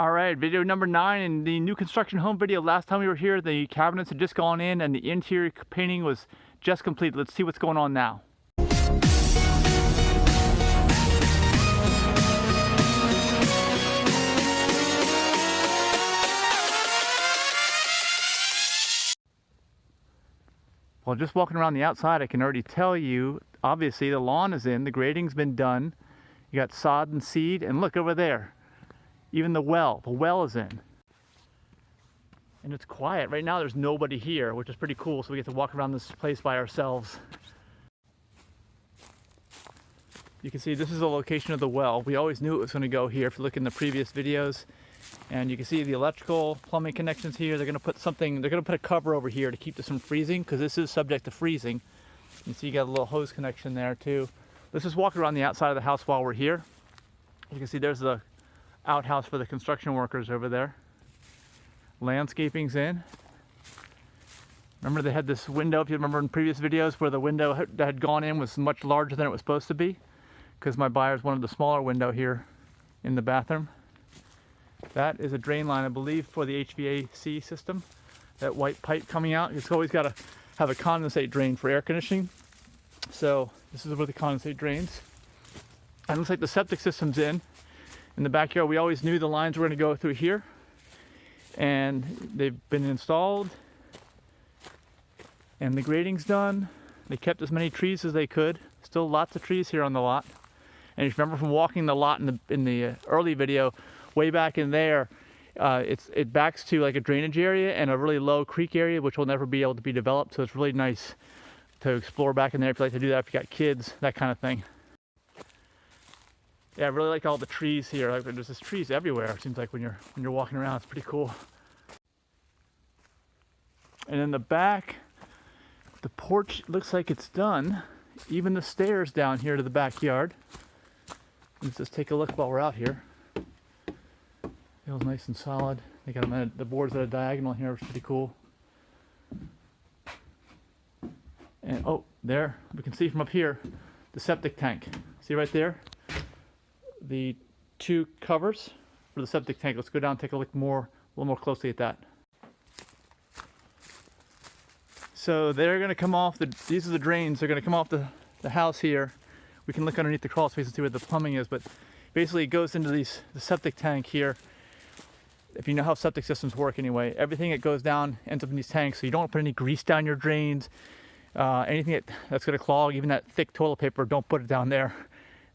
All right, video number 9 in the new construction home video. Last time we were here, the cabinets had just gone in and the interior painting was just complete. Let's see what's going on now. Well, just walking around the outside, I can already tell you, obviously the lawn is in, the grading's been done. You got sod and seed, and look over there. Even the well is in. And it's quiet. Right now there's nobody here, which is pretty cool, so we get to walk around this place by ourselves. You can see this is the location of the well. We always knew it was going to go here if you look in the previous videos. And you can see the electrical, plumbing connections here. They're going to put a cover over here to keep this from freezing, because this is subject to freezing. You see you got a little hose connection there too. Let's just walk around the outside of the house while we're here. You can see there's the outhouse for the construction workers over there. Landscaping's in. Remember they had this window, if you remember in previous videos, where the window that had gone in was much larger than it was supposed to be, because my buyers wanted the smaller window here in the bathroom. That is a drain line, I believe, for the HVAC system. That white pipe coming out, it's always got to have a condensate drain for air conditioning. So this is where the condensate drains. And it looks like the septic system's in the backyard. We always knew the lines were going to go through here, and they've been installed, and the grading's done. They kept as many trees as they could. Still lots of trees here on the lot. And if you remember from walking the lot in the early video, way back in there, it backs to like a drainage area and a really low creek area, which will never be able to be developed. So it's really nice to explore back in there if you like to do that, if you got kids, that kind of thing. Yeah, I really like all the trees here. Like, there's just trees everywhere. It seems like when you're walking around, it's pretty cool. And in the back, the porch looks like it's done. Even the stairs down here to the backyard. Let's just take a look while we're out here. Feels nice and solid. They got them at the boards at a diagonal here, which is pretty cool. And oh, there we can see from up here the septic tank. See right there? The two covers for the septic tank. Let's go down and take a look a little more closely at that. So they're going to come off, these are the drains, they're going to come off the house here. We can look underneath the crawl space and see where the plumbing is, but basically it goes into the septic tank here. If you know how septic systems work anyway, everything that goes down ends up in these tanks, so you don't want to put any grease down your drains. Anything that's going to clog, even that thick toilet paper, don't put it down there.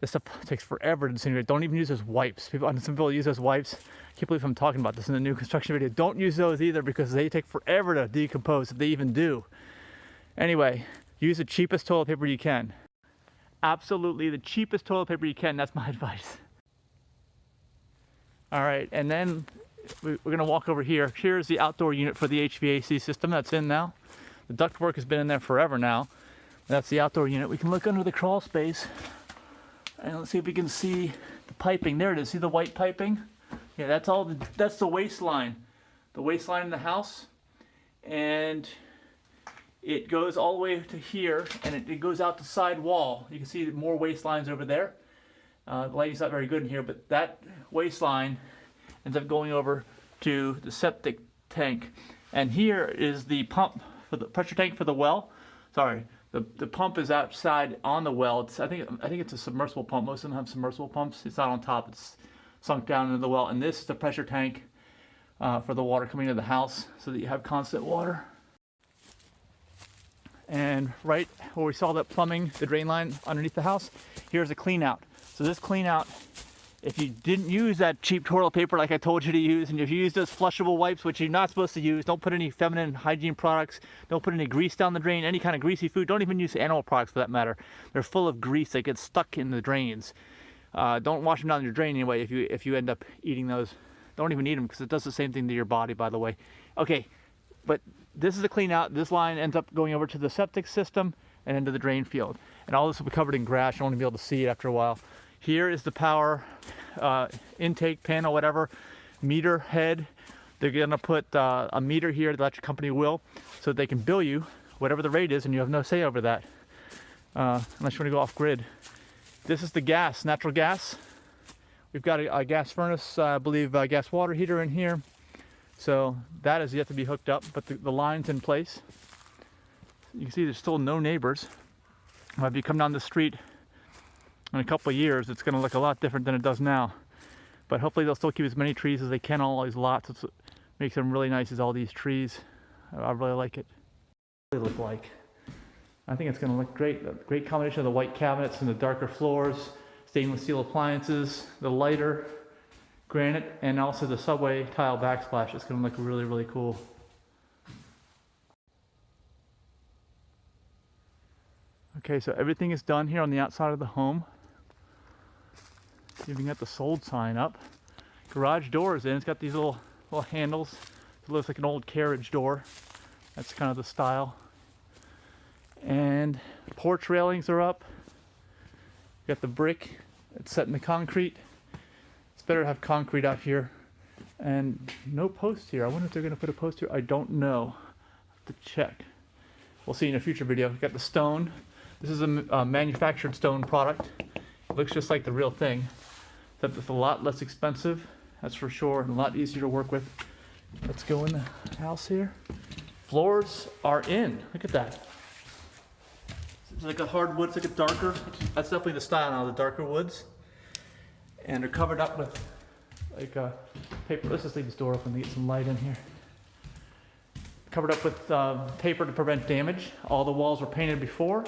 This stuff takes forever to disintegrate. Don't even use those wipes. Some people use those wipes. I can't believe I'm talking about this in the new construction video. Don't use those either, because they take forever to decompose, if they even do. Anyway, use the cheapest toilet paper you can. Absolutely the cheapest toilet paper you can. That's my advice. All right, and then we're going to walk over here. Here's the outdoor unit for the HVAC system that's in now. The ductwork has been in there forever now. That's the outdoor unit. We can look under the crawl space. And let's see if we can see the piping. There it is. See the white piping? Yeah, that's the waste line. The waste line in the house. And it goes all the way to here, and it goes out the side wall. You can see more waste lines over there. The lighting's not very good in here, but that waste line ends up going over to the septic tank. And here is the pump for the pressure tank for the well. Sorry. The pump is outside on the well. I think it's a submersible pump. Most of them have submersible pumps. It's not on top. It's sunk down into the well. And this is the pressure tank for the water coming into the house, so that you have constant water. And right where we saw that plumbing, the drain line underneath the house, here's a clean out. So this clean out, if you didn't use that cheap toilet paper like I told you to use, and if you use those flushable wipes, which you're not supposed to use, don't put any feminine hygiene products, don't put any grease down the drain, any kind of greasy food, don't even use animal products for that matter. They're full of grease that gets stuck in the drains. Don't wash them down your drain anyway if you end up eating those. Don't even eat them, because it does the same thing to your body, by the way. Okay, but this is the clean out. This line ends up going over to the septic system and into the drain field. And all this will be covered in grass. You won't even be able to see it after a while. Here is the power intake panel, whatever, meter head. They're going to put a meter here, the electric company will, so that they can bill you whatever the rate is, and you have no say over that, unless you want to go off grid. This is the gas, natural gas. We've got a gas furnace, I believe, gas water heater in here. So that is yet to be hooked up, but the line's in place. You can see there's still no neighbors. If you come down the street in a couple of years, it's going to look a lot different than it does now. But hopefully they'll still keep as many trees as they can on all these lots. It's what makes them really nice is all these trees. I really like it. What do they look like? I think it's going to look great. A great combination of the white cabinets and the darker floors, stainless steel appliances, the lighter granite, and also the subway tile backsplash. It's going to look really, really cool. Okay, so everything is done here on the outside of the home. Even got the sold sign up. Garage door is in. It's got these little handles. It looks like an old carriage door. That's kind of the style. And porch railings are up. Got the brick. It's set in the concrete. It's better to have concrete out here. And no post here. I wonder if they're going to put a post here. I don't know. I have to check. We'll see in a future video. Got the stone. This is a manufactured stone product. It looks just like the real thing, except it's a lot less expensive, that's for sure, and a lot easier to work with. Let's go in the house here. Floors are in. Look at that. It's like a hardwood. It's like a darker. That's definitely the style now, the darker woods. And they're covered up with like paper. Let's just leave this door open to get some light in here. Covered up with paper to prevent damage. All the walls were painted before.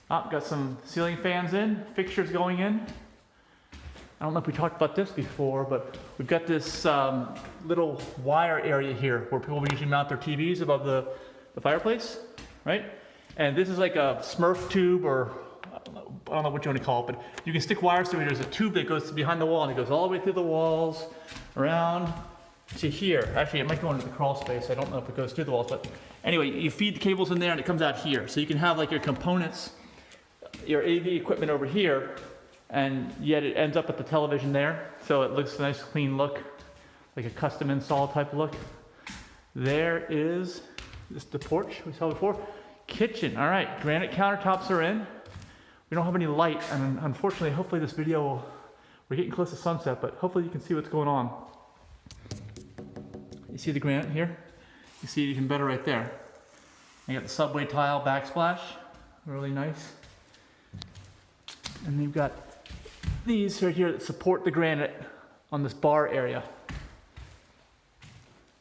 Got some ceiling fans in, fixtures going in. I don't know if we talked about this before, but we've got this little wire area here where people usually mount their TVs above the fireplace, right? And this is like a Smurf tube, or I don't know what you want to call it, but you can stick wires through here. There's a tube that goes behind the wall, and it goes all the way through the walls, around to here. Actually, it might go into the crawl space. I don't know if it goes through the walls, but anyway, you feed the cables in there and it comes out here. So you can have like your components, your AV equipment over here, and yet it ends up at the television there. So it looks a nice clean look, like a custom install type look. There is the porch we saw before. Kitchen, all right, granite countertops are in. We don't have any light, and unfortunately, hopefully this video, we're getting close to sunset, but hopefully you can see what's going on. You see the granite here? You see it even better right there. You got the subway tile backsplash, really nice. And you've got these right here that support the granite on this bar area.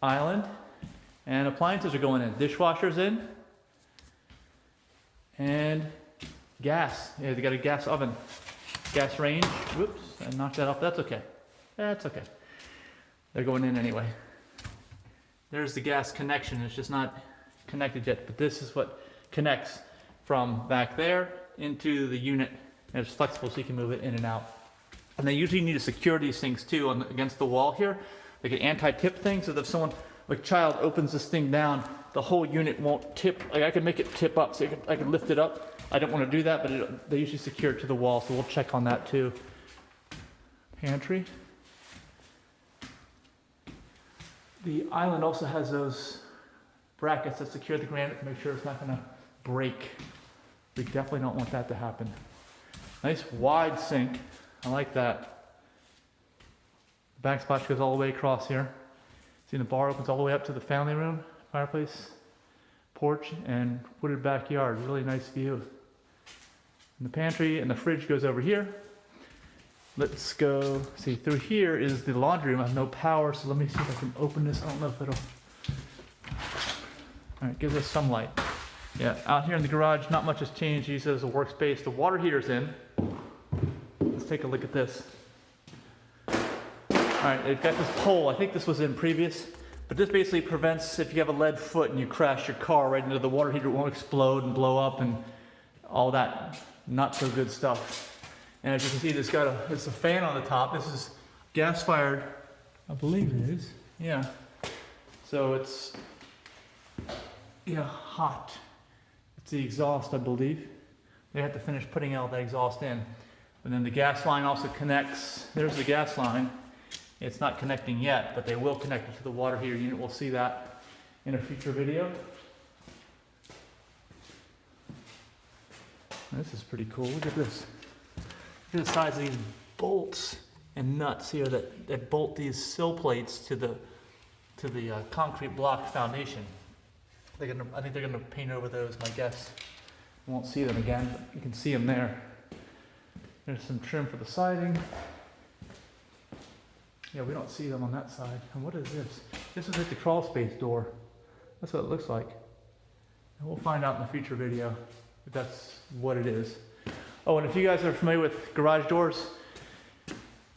Island, and appliances are going in. Dishwasher's in. And gas. Yeah, they got a gas oven. Gas range. Whoops, I knocked that off. That's okay. That's okay. They're going in anyway. There's the gas connection. It's just not connected yet, but this is what connects from back there into the unit. And it's flexible so you can move it in and out. And they usually need to secure these things too against the wall here. Like an anti-tip thing, so that if someone, like a child, opens this thing down, the whole unit won't tip. Like I can make it tip up, so I can lift it up. I don't want to do that, but they usually secure it to the wall, so we'll check on that too. Pantry. The island also has those brackets that secure the granite to make sure it's not going to break. We definitely don't want that to happen. Nice wide sink. I like that. The backsplash goes all the way across here. See, the bar opens all the way up to the family room, fireplace, porch, and wooded backyard. Really nice view. And the pantry and the fridge goes over here. Let's go, see, through here is the laundry room. I have no power, so let me see if I can open this. I don't know if it'll, all right, gives us some light. Yeah, out here in the garage, not much has changed. Used as a workspace. The water heater's in. Let's take a look at this. All right, they've got this pole. I think this was in previous, but this basically prevents if you have a lead foot and you crash your car right into the water heater, it won't explode and blow up and all that not so good stuff. And as you can see, it's a fan on the top. This is gas fired, I believe it is. Yeah. So it's, yeah, hot. It's the exhaust, I believe. They have to finish putting all the exhaust in. And then the gas line also connects. There's the gas line. It's not connecting yet, but they will connect it to the water heater unit. We'll see that in a future video. This is pretty cool. Look at this. Look at the size of these bolts. and nuts here that bolt these sill plates to the concrete block foundation. I think they're gonna paint over those, my guess. You won't see them again, but you can see them there. There's some trim for the siding. Yeah, we don't see them on that side. And what is this? This is like the crawl space door. That's what it looks like. And we'll find out in a future video if that's what it is. Oh, and if you guys are familiar with garage doors,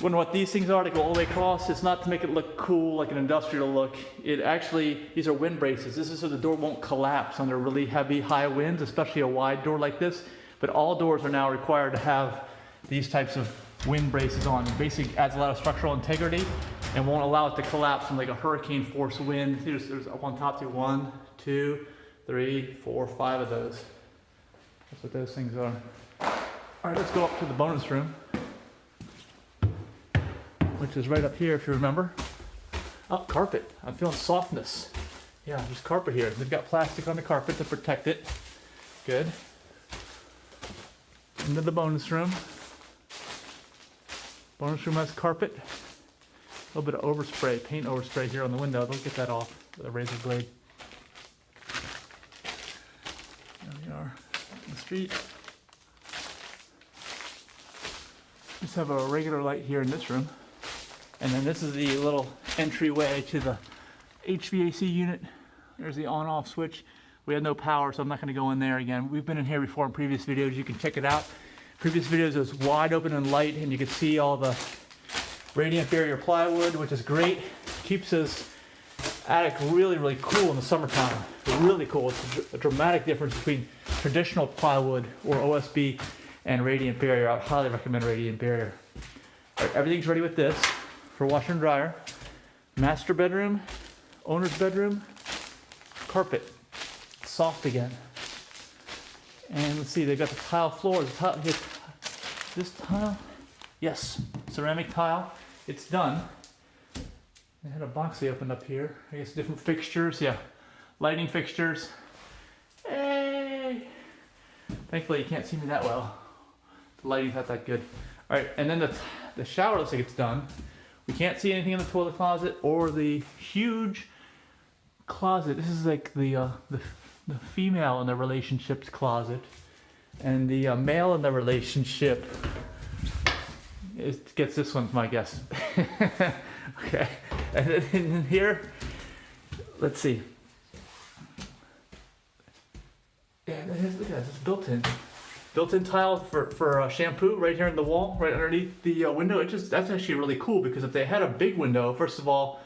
wonder what these things are to go all the way across. It's not to make it look cool, like an industrial look. It actually, these are wind braces. This is so the door won't collapse under really heavy, high winds, especially a wide door like this. But all doors are now required to have these types of wind braces on. It basically adds a lot of structural integrity and won't allow it to collapse from like a hurricane force wind. There's up on top to 1, 2, 3, 4, 5 of those. That's what those things are. All right, let's go up to the bonus room, which is right up here, if you remember. Oh, carpet. I'm feeling softness. Yeah, there's carpet here. They've got plastic on the carpet to protect it. Good. Into the bonus room. Bonus room has carpet. A little bit of overspray, paint overspray here on the window. Don't get that off with a razor blade. There we are on the street. Just have a regular light here in this room. And then this is the little entryway to the HVAC unit. There's the on-off switch. We had no power, so I'm not going to go in there again. We've been in here before in previous videos. You can check it out. Previous videos it was wide open and light, and you could see all the radiant barrier plywood, which is great. Keeps this attic really, really cool in the summertime. Really cool. It's a dramatic difference between traditional plywood or OSB and radiant barrier. I would highly recommend radiant barrier. All right, everything's ready with this for washer and dryer. Master bedroom, owner's bedroom, carpet, soft again. And let's see, they've got the tile floors. This tile, yes, ceramic tile. It's done. They had a box they opened up here. I guess different fixtures, yeah, lighting fixtures. Hey! Thankfully, you can't see me that well. The lighting's not that good. All right, and then the shower looks like it's done. We can't see anything in the toilet closet or the huge closet. This is like the female in the relationships closet, and the male in the relationship gets this one, my guess. Okay, and then in here, let's see. Yeah, look at that. It's built-in tile for shampoo right here in the wall, right underneath the window. That's actually really cool, because if they had a big window, first of all,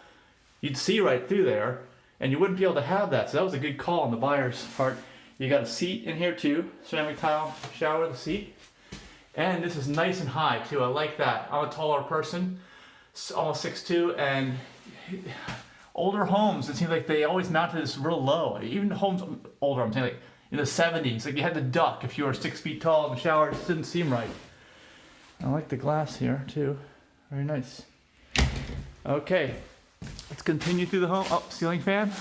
you'd see right through there, and you wouldn't be able to have that. So that was a good call on the buyer's part. You got a seat in here too, ceramic tile shower, the seat. And this is nice and high too, I like that. I'm a taller person, almost 6'2", and older homes, it seems like they always mounted this real low. Even homes older, I'm saying like in the 70s, like you had to duck if you were 6 feet tall in the shower. It just didn't seem right. I like the glass here too, very nice. Okay, let's continue through the home. Oh, ceiling fan,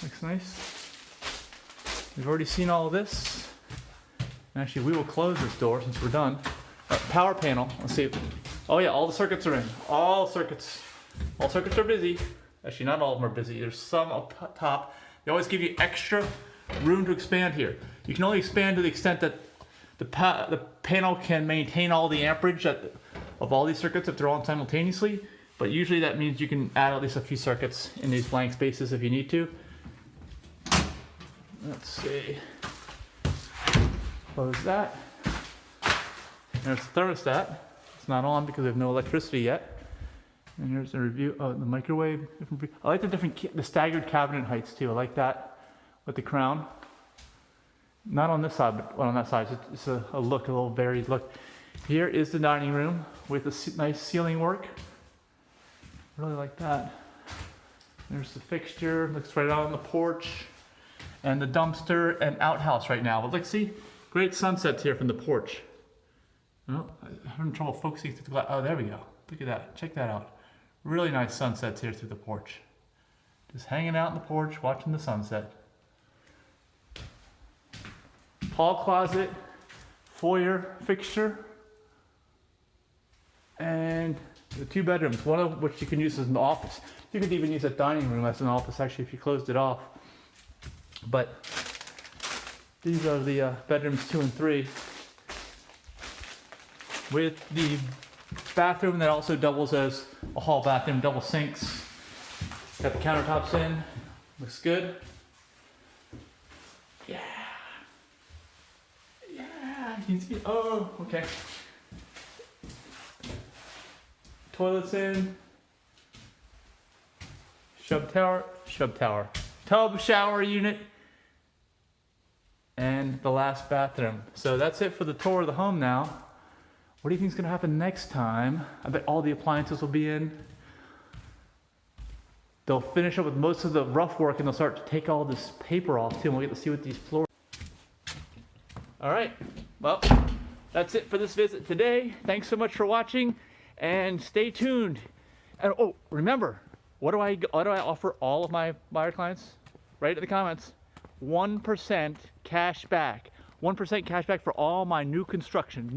looks nice. We've already seen all of this. Actually, we will close this door since we're done. Power panel, let's see. Oh yeah, all the circuits are in. All circuits are busy. Actually, not all of them are busy. There's some up top. They always give you extra room to expand here. You can only expand to the extent that the panel can maintain all the amperage of all these circuits if they're on simultaneously. But usually that means you can add at least a few circuits in these blank spaces if you need to. Let's see. Close that. There's the thermostat. It's not on because we have no electricity yet. And here's a review of the microwave. I like the staggered cabinet heights too. I like that with the crown. Not on this side, but on that side. It's a look, a little varied look. Here is the dining room with the nice ceiling work. Really like that. There's the fixture. Looks right out on the porch. And the dumpster and outhouse right now. But look, see, great sunsets here from the porch. Oh, I'm having trouble focusing through the glass. Oh, there we go. Look at that. Check that out. Really nice sunsets here through the porch. Just hanging out in the porch, watching the sunset. Hall closet, foyer fixture. And the 2 bedrooms, one of which you can use as an office. You could even use that dining room as an office actually if you closed it off. But these are the bedrooms 2 and 3. With the bathroom that also doubles as a hall bathroom, double sinks. Got the countertops in, looks good. Yeah. Yeah, you can see, oh, okay. Toilets in. Tub shower unit. And the last bathroom. So that's it for the tour of the home now. What do you think is going to happen next time? I bet all the appliances will be in. They'll finish up with most of the rough work and they'll start to take all this paper off too, and we'll get to see what these floors. All right, well, that's it for this visit today. Thanks so much for watching and stay tuned. And oh, remember, what do I offer all of my buyer clients? Write in the comments, 1% cash back. 1% cash back for all my new construction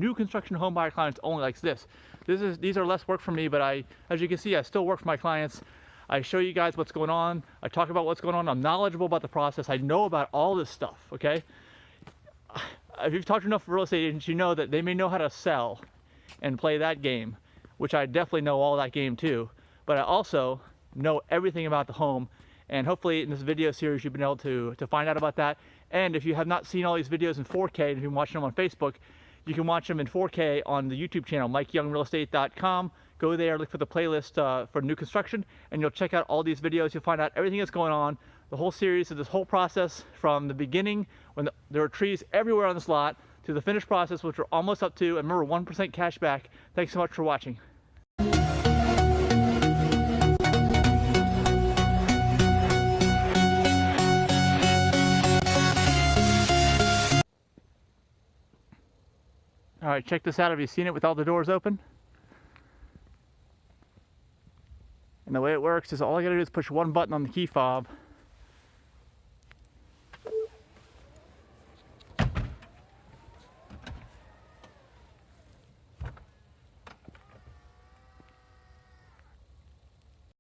home buyer clients only, like this. These are less work for me, but as you can see, I still work for my clients. I show you guys what's going on. I talk about what's going on. I'm knowledgeable about the process. I know about all this stuff, okay? If you've talked to enough real estate agents, you know that they may know how to sell and play that game, which I definitely know all that game too. But I also know everything about the home. And hopefully in this video series, you've been able to find out about that. And if you have not seen all these videos in 4K, and you've been watching them on Facebook, you can watch them in 4K on the YouTube channel, MikeYoungRealEstate.com. Go there, look for the playlist for new construction, and you'll check out all these videos. You'll find out everything that's going on, the whole series of this whole process from the beginning, when there are trees everywhere on this lot, to the finished process, which we're almost up to. And remember, 1% cash back. Thanks so much for watching. All right, check this out. Have you seen it with all the doors open? And the way it works is all I gotta do is push one button on the key fob,